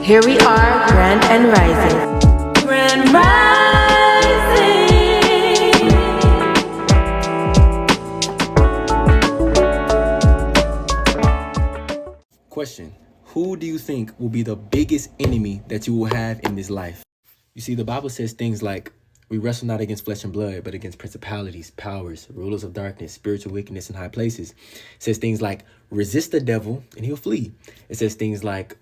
Here we are, grand and rising. Grand rising. Question: who do you think will be the biggest enemy that you will have in this life? You see, the Bible says things like, we wrestle not against flesh and blood, but against principalities, powers, rulers of darkness, spiritual wickedness in high places. It says things like, resist the devil and he'll flee. It says things like,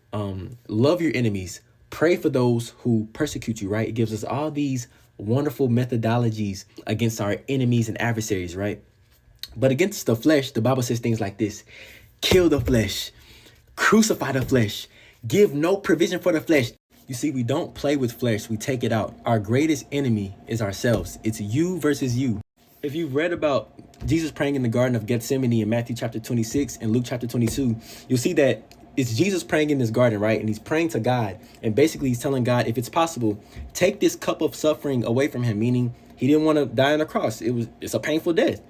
love your enemies, pray for those who persecute you, right? It gives us all these wonderful methodologies against our enemies and adversaries, right? But against the flesh, the Bible says things like this: kill the flesh, crucify the flesh, give no provision for the flesh. You see, we don't play with flesh, we take it out. Our greatest enemy is ourselves. It's you versus you. If you've read about Jesus praying in the Garden of Gethsemane in Matthew chapter 26 and Luke chapter 22, you'll see that it's Jesus praying in this garden, right? And he's praying to God. And basically he's telling God, if it's possible, take this cup of suffering away from him, meaning he didn't want to die on the cross. It's a painful death.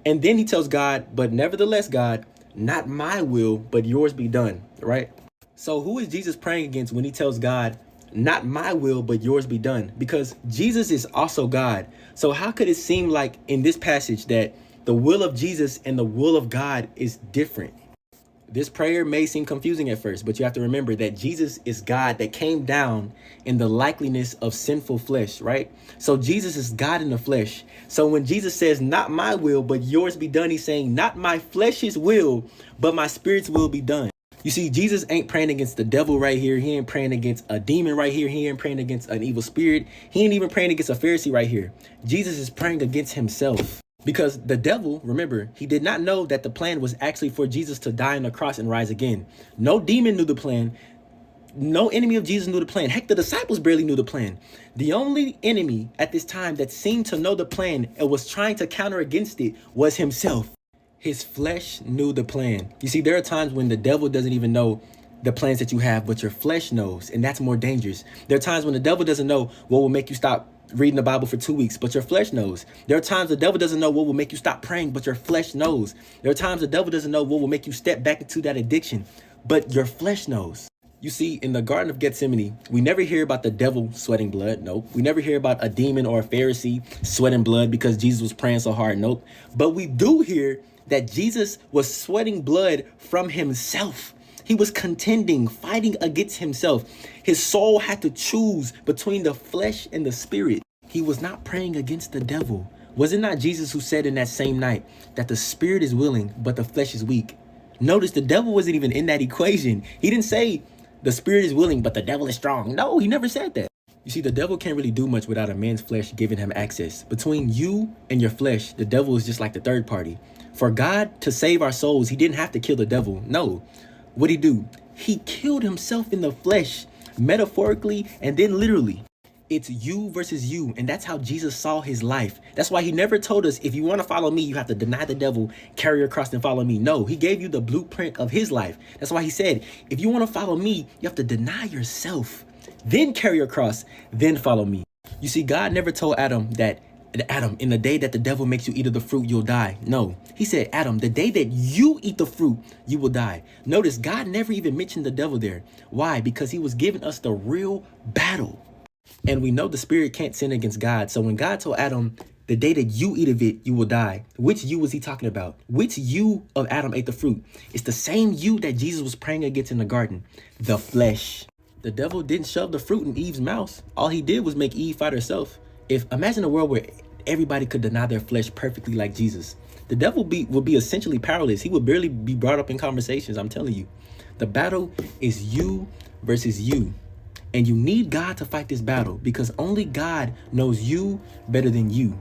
And then he tells God, but nevertheless, God, not my will, but yours be done, right? So who is Jesus praying against when he tells God, not my will, but yours be done? Because Jesus is also God. So how could it seem like in this passage that the will of Jesus and the will of God is different? This prayer may seem confusing at first, but you have to remember that Jesus is God that came down in the likeness of sinful flesh, right? So Jesus is God in the flesh. So when Jesus says, not my will, but yours be done, he's saying, not my flesh's will, but my spirit's will be done. You see, Jesus ain't praying against the devil right here. He ain't praying against a demon right here. He ain't praying against an evil spirit. He ain't even praying against a Pharisee right here. Jesus is praying against himself. Because the devil, remember, he did not know that the plan was actually for Jesus to die on the cross and rise again. No demon knew the plan. No enemy of Jesus knew the plan. Heck, the disciples barely knew the plan. The only enemy at this time that seemed to know the plan and was trying to counter against it was himself. His flesh knew the plan. You see, there are times when the devil doesn't even know the plans that you have, but your flesh knows, and that's more dangerous. There are times when the devil doesn't know what will make you stop reading the Bible for 2 weeks, but your flesh knows. There are times the devil doesn't know what will make you stop praying, but your flesh knows. There are times the devil doesn't know what will make you step back into that addiction, but your flesh knows. You see, in the Garden of Gethsemane, we never hear about the devil sweating blood. Nope. We never hear about a demon or a Pharisee sweating blood because Jesus was praying so hard. Nope. But we do hear that Jesus was sweating blood from himself. He was contending, fighting against himself. His soul had to choose between the flesh and the spirit. He was not praying against the devil. Was it not Jesus who said in that same night that the spirit is willing, but the flesh is weak? Notice the devil wasn't even in that equation. He didn't say the spirit is willing, but the devil is strong. No, he never said that. You see, the devil can't really do much without a man's flesh giving him access. Between you and your flesh, the devil is just like the third party. For God to save our souls, he didn't have to kill the devil. No. What'd he do? He killed himself in the flesh, metaphorically and then literally. It's you versus you. And that's how Jesus saw his life. That's why he never told us, if you want to follow me, you have to deny the devil, carry your cross and follow me. No, he gave you the blueprint of his life. That's why he said, if you want to follow me, you have to deny yourself, then carry your cross, then follow me. You see, God never told Adam that, Adam, in the day that the devil makes you eat of the fruit, you'll die. No, he said, Adam, the day that you eat the fruit, you will die. Notice God never even mentioned the devil there. Why? Because he was giving us the real battle. And we know the spirit can't sin against God. So when God told Adam, the day that you eat of it, you will die. Which you was he talking about? Which you of Adam ate the fruit? It's the same you that Jesus was praying against in the garden. The flesh. The devil didn't shove the fruit in Eve's mouth. All he did was make Eve fight herself. Imagine a world where everybody could deny their flesh perfectly like Jesus. The devil would be essentially powerless. He would barely be brought up in conversations. I'm telling you, the battle is you versus you. And you need God to fight this battle because only God knows you better than you.